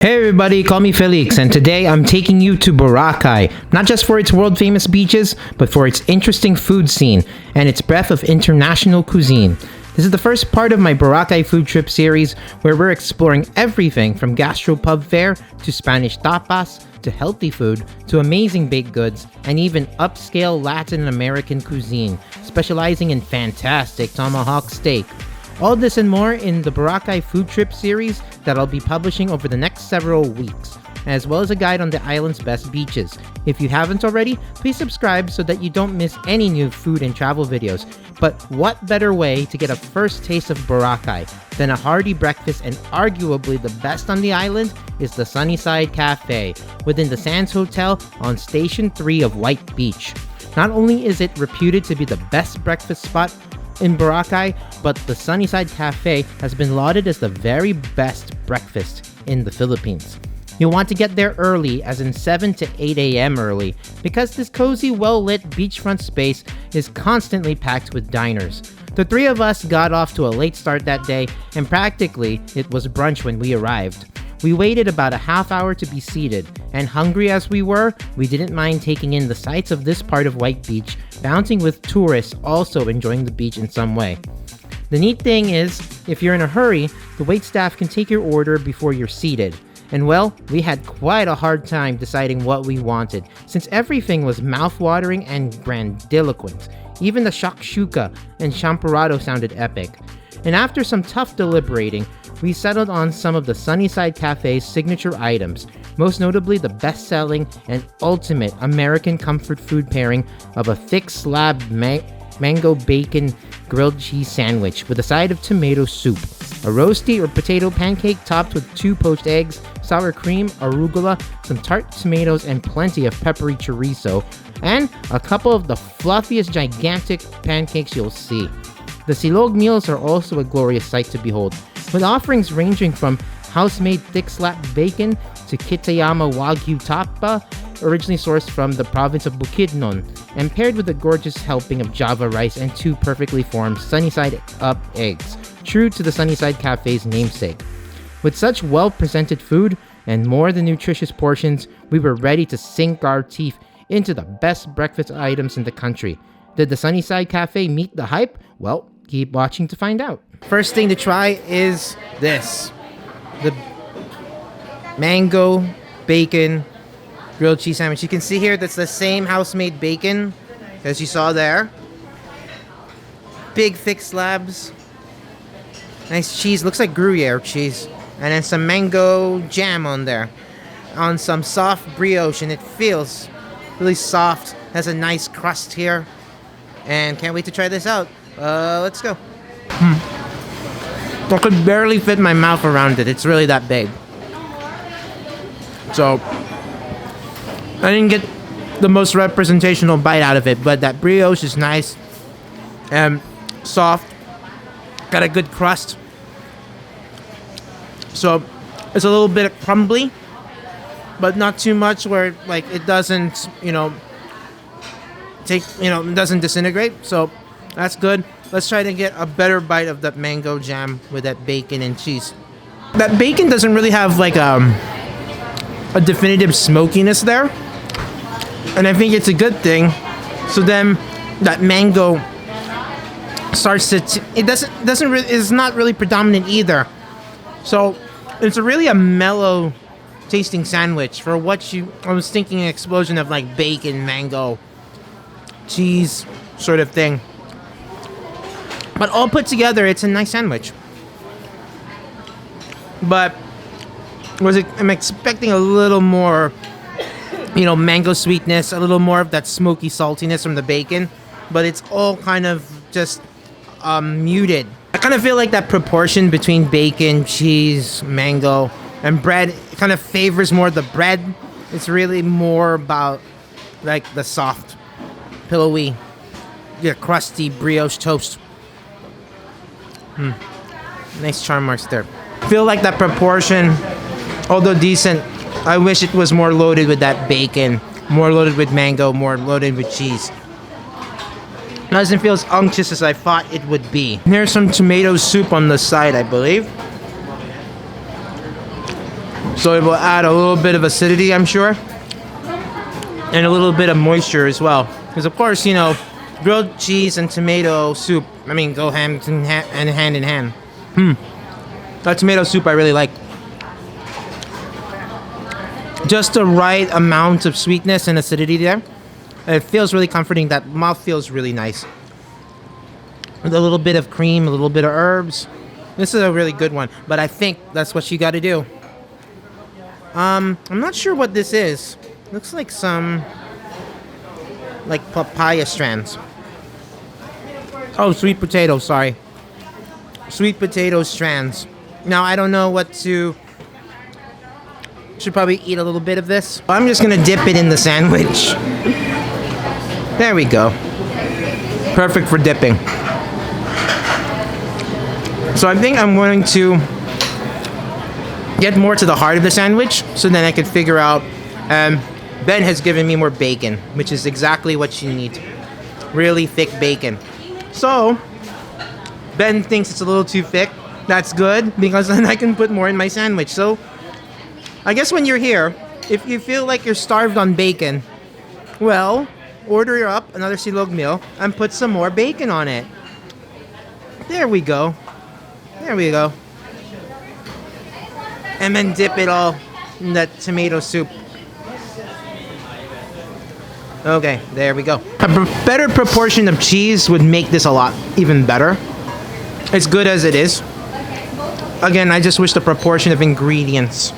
Hey everybody, call me Felix, and today I'm taking you to Boracay, not just for its world-famous beaches, but for its interesting food scene and its breadth of international cuisine. This is the first part of my Boracay food trip series, where we're exploring everything from gastropub fare to Spanish tapas, to healthy food, to amazing baked goods, and even upscale Latin American cuisine, specializing in fantastic tomahawk steak. All this and more in the Boracay food trip series that I'll be publishing over the next several weeks, as well as a guide on the island's best beaches. If you haven't already, please subscribe so that you don't miss any new food and travel videos. But what better way to get a first taste of Boracay than a hearty breakfast, and arguably the best on the island is the Sunny Side Café within the Sands Hotel on Station 3 of White Beach. Not only is it reputed to be the best breakfast spot in Boracay, but the Sunny Side Café has been lauded as the very best breakfast in the Philippines. You'll want to get there early, as in 7 to 8 a.m. early, because this cozy, well-lit beachfront space is constantly packed with diners. The three of us got off to a late start that day, and practically it was brunch when we arrived. We waited about a half hour to be seated, and hungry as we were, we didn't mind taking in the sights of this part of White Beach, bouncing with tourists also enjoying the beach in some way. The neat thing is, if you're in a hurry, the waitstaff can take your order before you're seated. And well, we had quite a hard time deciding what we wanted, since everything was mouth-watering and grandiloquent. Even the shakshuka and champorado sounded epic. And after some tough deliberating, we settled on some of the Sunny Side Cafe's signature items, most notably the best-selling and ultimate American comfort food pairing of a thick slab mango bacon grilled cheese sandwich with a side of tomato soup, a roesti or potato pancake topped with 2 poached eggs, sour cream, arugula, some tart tomatoes, and plenty of peppery chorizo, and a couple of the fluffiest gigantic pancakes you'll see. The silog meals are also a glorious sight to behold, with offerings ranging from house-made thick slab bacon to Kitayama Wagyu tapa, originally sourced from the province of Bukidnon, and paired with a gorgeous helping of Java rice and 2 perfectly formed sunny-side-up eggs, true to the Sunny Side Cafe's namesake. With such well-presented food and more than nutritious portions, we were ready to sink our teeth into the best breakfast items in the country. Did the Sunny Side Cafe meet the hype? Well, keep watching to find out. First thing to try is this. The mango bacon grilled cheese sandwich. You can see here that's the same house-made bacon as you saw there. Big thick slabs. Nice cheese. Looks like Gruyere cheese. And then some mango jam on there. On some soft brioche, and it feels really soft. Has a nice crust here. And can't wait to try this out. Let's go. I could barely fit my mouth around it. It's really that big. So, I didn't get the most representational bite out of it, but that brioche is nice and soft. Got a good crust. So, it's a little bit crumbly, but not too much where like it doesn't, doesn't disintegrate. So, that's good. Let's try to get a better bite of that mango jam with that bacon and cheese. That bacon doesn't really have like a definitive smokiness there, and I think it's a good thing. So then that mango starts to is not really predominant either. So it's really a mellow tasting sandwich for what I was thinking an explosion of like bacon, mango, cheese sort of thing. But all put together, it's a nice sandwich. But I'm expecting a little more, mango sweetness, a little more of that smoky saltiness from the bacon. But it's all kind of just muted. I kind of feel like that proportion between bacon, cheese, mango, and bread kind of favors more the bread. It's really more about like the soft, pillowy, crusty brioche toast. Nice charm marks there. Feel like that proportion, although decent, I wish it was more loaded with that bacon, more loaded with mango, more loaded with cheese. Doesn't feel as unctuous as I thought it would be. Here's some tomato soup on the side, I believe. So it will add a little bit of acidity, I'm sure. And a little bit of moisture as well. Because of course, you know, grilled cheese and tomato soup, I mean, go hand in hand. That tomato soup I really like. Just the right amount of sweetness and acidity there. It feels really comforting. That mouth feels really nice. With a little bit of cream, a little bit of herbs. This is a really good one, but I think that's what you got to do. I'm not sure what this is. Looks like some papaya strands. Oh, sweet potato, sorry. Sweet potato strands. Now, I don't know what to... Should probably eat a little bit of this. I'm just gonna dip it in the sandwich. There we go. Perfect for dipping. So I think I'm going to get more to the heart of the sandwich so then I can figure out. Ben has given me more bacon, which is exactly what you need. Really thick bacon. So Ben thinks it's a little too thick. That's good because then I can put more in my sandwich. So I guess when you're here, if you feel like you're starved on bacon, well, order up another silog meal and put some more bacon on it. There we go. There we go. And then dip it all in that tomato soup. Okay, there we go. A better proportion of cheese would make this a lot even better. It's good as it is. Again, I just wish the proportion of ingredients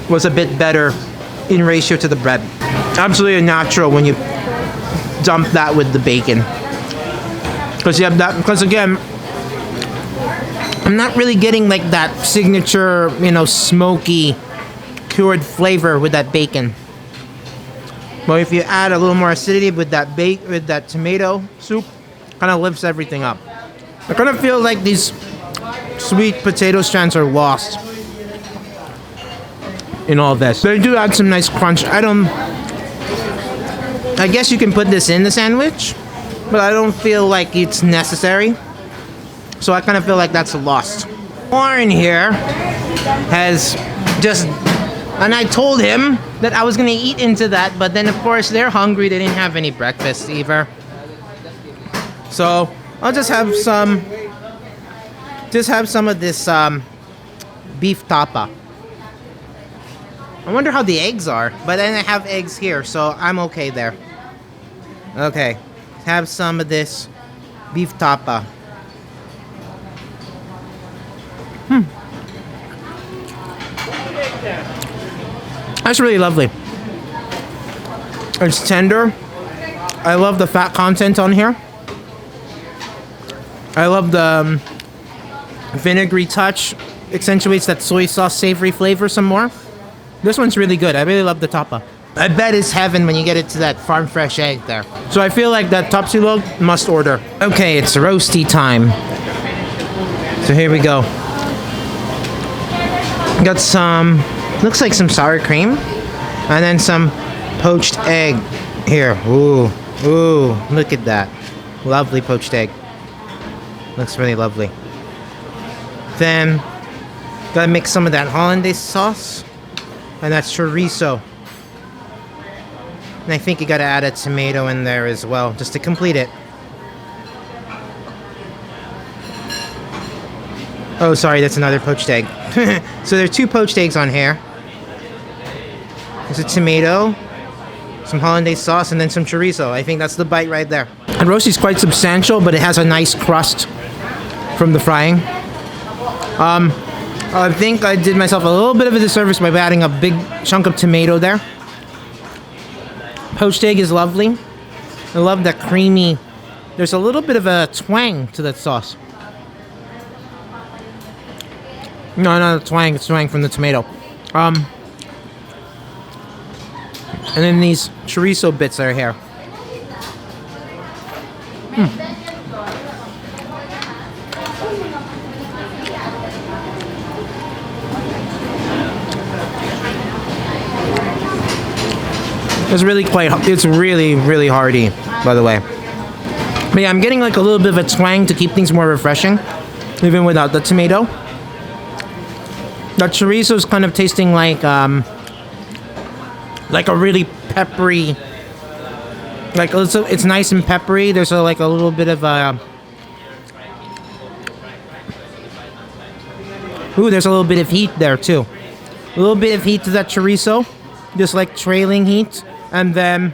was a bit better in ratio to the bread. Absolutely natural when you dump that with the bacon. Because you have that, because again, I'm not really getting like that signature, you know, smoky, cured flavor with that bacon. But if you add a little more acidity with that tomato soup, kind of lifts everything up. I kind of feel like these sweet potato strands are lost in all this. They do add some nice crunch. I guess you can put this in the sandwich, but I don't feel like it's necessary. So I kind of feel like that's lost. Warren here has just, and I told him that I was gonna eat into that, but then of course they're hungry. They didn't have any breakfast either. So I'll just have some of this beef tapa. I wonder how the eggs are, but then I have eggs here, so I'm okay there. Okay, have some of this beef tapa. That's really lovely. It's tender. I love the fat content on here. I love the vinegary touch. Accentuates that soy sauce savory flavor some more. This one's really good. I really love the tapa. I bet it's heaven when you get it to that farm fresh egg there. So I feel like that top silog must order. Okay, it's roasty time. So here we go. Got some, looks like some sour cream. And then some poached egg here. Ooh, look at that. Lovely poached egg. Looks really lovely. Then, gotta mix some of that hollandaise sauce. And that's chorizo. And I think you gotta add a tomato in there as well, just to complete it. Oh, sorry, that's another poached egg. So there are 2 poached eggs on here. There's a tomato, some hollandaise sauce, and then some chorizo. I think that's the bite right there. The roast is quite substantial, but it has a nice crust from the frying. I think I did myself a little bit of a disservice by adding a big chunk of tomato there. Poached egg is lovely. I love that creamy. There's a little bit of a twang to that sauce. No, not a twang. It's twang from the tomato. And then these chorizo bits are here. It's really it's really hearty, by the way. But yeah, I'm getting like a little bit of a twang to keep things more refreshing, even without the tomato. The chorizo is kind of tasting like a really peppery, like it's nice and peppery. There's like a little bit of there's a little bit of heat there too. A little bit of heat to that chorizo, just like trailing heat, and then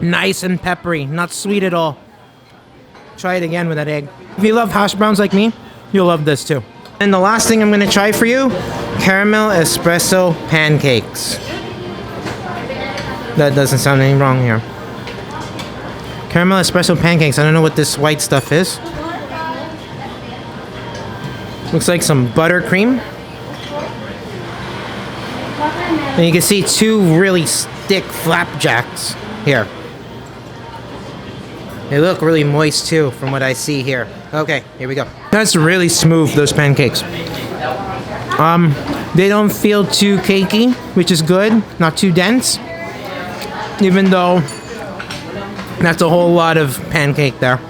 nice and peppery, not sweet at all. Try it again with that egg. If you love hash browns like me, you'll love this too. And the last thing I'm gonna try for you, caramel espresso pancakes. That doesn't sound any wrong here. Caramel espresso pancakes. I don't know what this white stuff is. Looks like some buttercream. And you can see two really thick flapjacks here. They look really moist too, from what I see here. Okay, here we go. That's really smooth, those pancakes. They don't feel too cakey, which is good. Not too dense. Even though that's a whole lot of pancake there.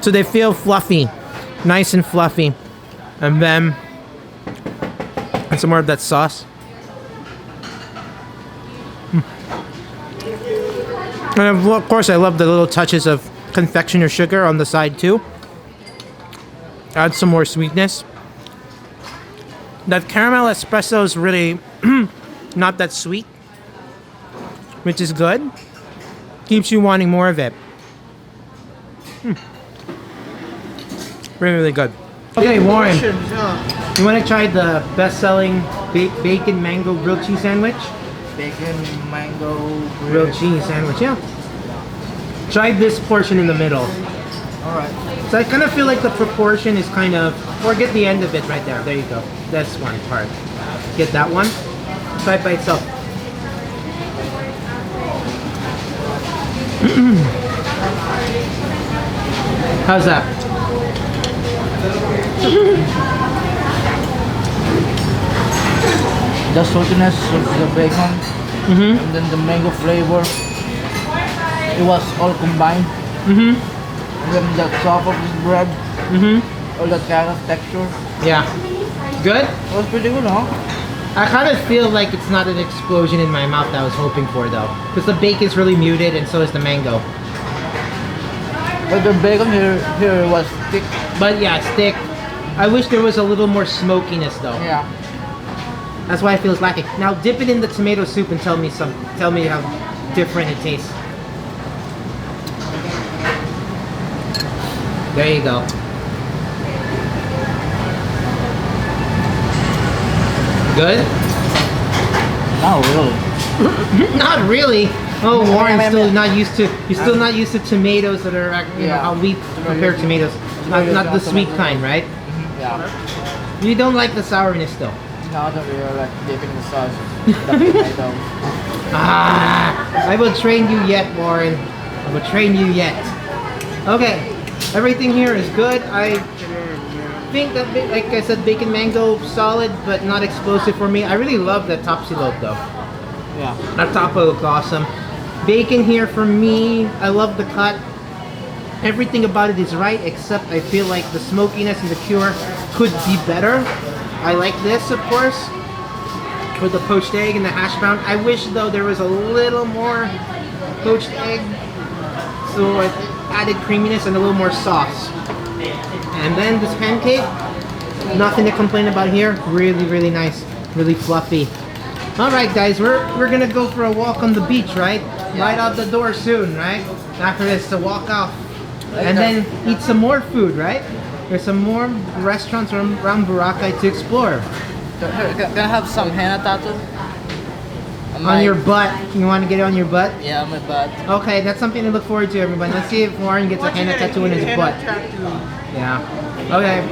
So they feel fluffy. Nice and fluffy. And then some more of that sauce. And of course, I love the little touches of confectioner sugar on the side too. Add some more sweetness. That caramel espresso is really not that sweet, which is good. Keeps you wanting more of it. Really, really good. Okay, Warren, you want to try the best-selling bacon mango grilled cheese sandwich? Bacon, mango, Grilled cheese sandwich, yeah. Try this portion in the middle. Alright. So I kind of feel like the proportion is kind of, or get the end of it right there. There you go. That's one part. Get that one. Try it by itself. How's that? The saltiness of the bacon, and then the mango flavor, it was all combined. And then the top of this bread, all that kind of texture. Yeah. Good? It was pretty good, huh? I kind of feel like it's not an explosion in my mouth that I was hoping for though. Because the bacon's really muted and so is the mango. But the bacon here was thick. But yeah, it's thick. I wish there was a little more smokiness though. Yeah. That's why I feel it's lacking. Now dip it in the tomato soup and tell me how different it tastes. There you go. Good? Not really. Not really. Oh, Warren's still not used to. You're still not used to tomatoes that are, you know, how we prepare tomatoes. Not the sweet kind, right? Yeah. You don't like the sourness though. No, I don't really like dipping the sauce. The tomato. I will train you yet, Warren. I will train you yet. Okay, everything here is good. I think that, like I said, bacon mango solid, but not explosive for me. I really love that top silog though. Yeah. That tapa looks awesome. Bacon here for me. I love the cut. Everything about it is right, except I feel like the smokiness and the cure could be better. I like this, of course, with the poached egg and the hash brown. I wish, though, there was a little more poached egg, so it added creaminess and a little more sauce. And then this pancake, nothing to complain about here. Really, really nice, really fluffy. All right, guys, we're gonna go for a walk on the beach, right? Right out the door soon, right? After this, to walk off, and then eat some more food, right? There's some more restaurants around Boracay to explore. Can I have some henna tattoo? On your butt. You want to get it on your butt? Yeah, on my butt. Okay, that's something to look forward to, everyone. Let's see if Warren gets a henna tattoo in his butt. Yeah. Okay.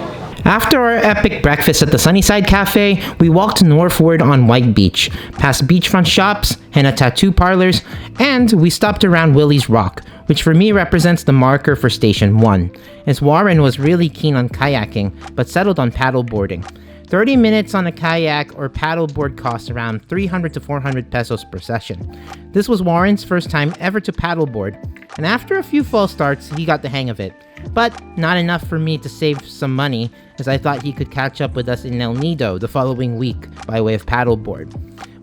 After our epic breakfast at the Sunny Side Café, we walked northward on White Beach, past beachfront shops, henna tattoo parlors, and we stopped around Willie's Rock, which for me represents the marker for Station 1, as Warren was really keen on kayaking, but settled on paddleboarding. 30 minutes on a kayak or paddleboard costs around 300 to 400 pesos per session. This was Warren's first time ever to paddleboard, and after a few false starts, he got the hang of it. But not enough for me to save some money, as I thought he could catch up with us in El Nido the following week by way of paddleboard.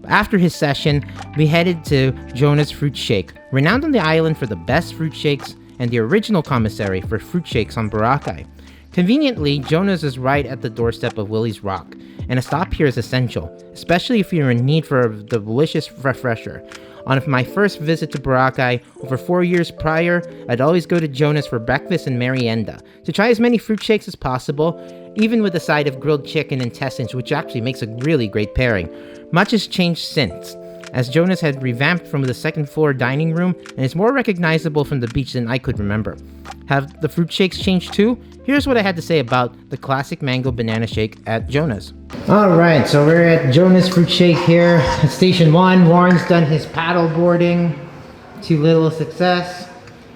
After his session, we headed to Jonah's Fruit Shake, renowned on the island for the best fruit shakes and the original commissary for fruit shakes on Boracay. Conveniently, Jonah's is right at the doorstep of Willie's Rock, and a stop here is essential, especially if you're in need for a delicious refresher. On my first visit to Boracay, over 4 years prior, I'd always go to Jonah's for breakfast and merienda, to try as many fruit shakes as possible, even with a side of grilled chicken and intestines, which actually makes a really great pairing. Much has changed since, as Jonah's had revamped from the second floor dining room and is more recognizable from the beach than I could remember. Have the fruit shakes changed too? Here's what I had to say about the classic mango banana shake at Jonah's. Alright, so we're at Jonah's Fruit Shake here at Station 1. Warren's done his paddle boarding to little success.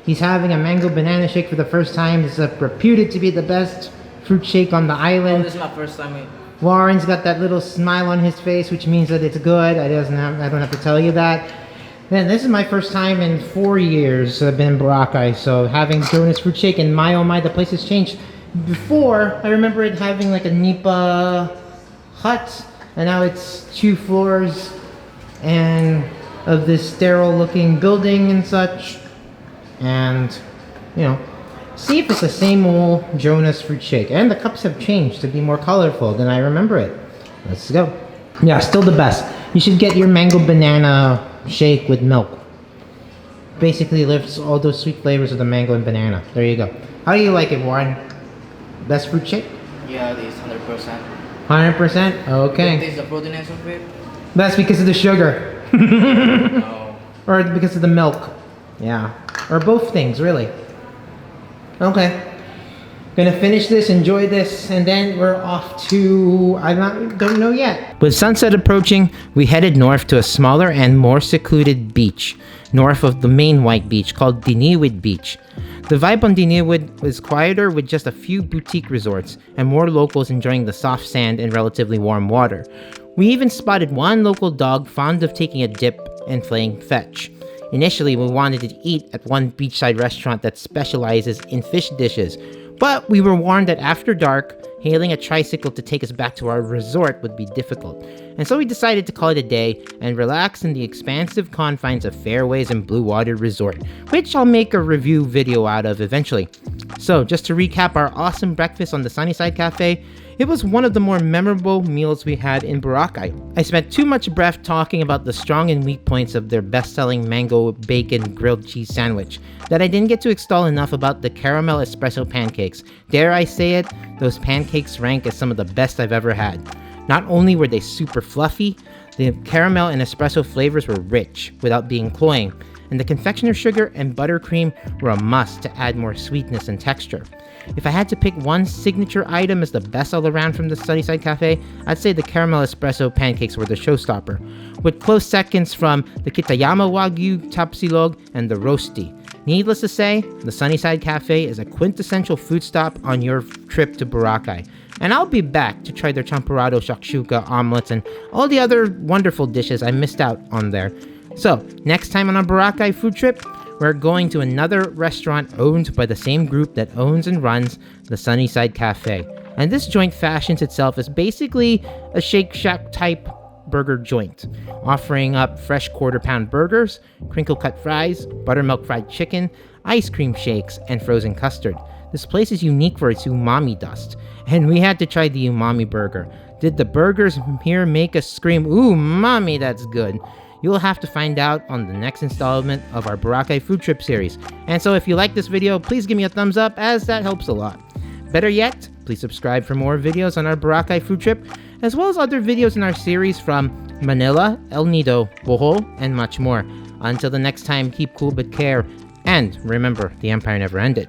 He's having a mango banana shake for the first time. It's reputed to be the best fruit shake on the island. This is my first time. Warren's got that little smile on his face, which means that it's good. I don't have to tell you that. Man, this is my first time in 4 years I've been in Boracay, so having Jonah's Fruit Shake, and my oh my, the place has changed. Before, I remember it having like a nipa hut, and now it's 2 floors and of this sterile looking building and such. And, you know, see if it's the same old Jonah's Fruit Shake. And the cups have changed to be more colorful than I remember it. Let's go. Yeah, still the best. You should get your mango banana shake with milk. Basically lifts all those sweet flavors of the mango and banana. There you go. How do you like it, Warren? Best fruit shake? Yeah, it is 100%. 100%? Okay. Taste the protein of it? That's because of the sugar. No. Or because of the milk. Yeah. Or both things, really. Okay. Gonna finish this, enjoy this, and then we're off to... don't know yet. With sunset approaching, we headed north to a smaller and more secluded beach, north of the main white beach called Diniwid Beach. The vibe on Diniwid was quieter, with just a few boutique resorts and more locals enjoying the soft sand and relatively warm water. We even spotted one local dog fond of taking a dip and playing fetch. Initially, we wanted to eat at one beachside restaurant that specializes in fish dishes, but we were warned that after dark, hailing a tricycle to take us back to our resort would be difficult. And so we decided to call it a day and relax in the expansive confines of Fairways and Blue Water Resort, which I'll make a review video out of eventually. So, just to recap our awesome breakfast on the Sunny Side Café, it was one of the more memorable meals we had in Boracay. I spent too much breath talking about the strong and weak points of their best-selling mango bacon grilled cheese sandwich that I didn't get to extol enough about the caramel espresso pancakes. Dare I say it, those pancakes rank as some of the best I've ever had. Not only were they super fluffy, the caramel and espresso flavors were rich without being cloying, and the confectioner sugar and buttercream were a must to add more sweetness and texture. If I had to pick one signature item as the best all around from the Sunny Side Café, I'd say the caramel espresso pancakes were the showstopper, with close seconds from the Kitayama Wagyu silog and the roesti. Needless to say, the Sunny Side Café is a quintessential food stop on your trip to Boracay, and I'll be back to try their champorado shakshuka omelets and all the other wonderful dishes I missed out on there. So, next time on our Boracay food trip, we're going to another restaurant owned by the same group that owns and runs the Sunny Side Café. And this joint fashions itself as basically a Shake Shack type burger joint, offering up fresh quarter-pound burgers, crinkle-cut fries, buttermilk fried chicken, ice cream shakes, and frozen custard. This place is unique for its umami dust, and we had to try the umami burger. Did the burgers here make us scream, "Ooh, mommy, that's good"? You'll have to find out on the next installment of our Boracay food trip series. And so if you like this video, please give me a thumbs up, as that helps a lot. Better yet, please subscribe for more videos on our Boracay food trip, as well as other videos in our series from Manila, El Nido, Bohol, and much more. Until the next time, keep cool but care, and remember, the empire never ended.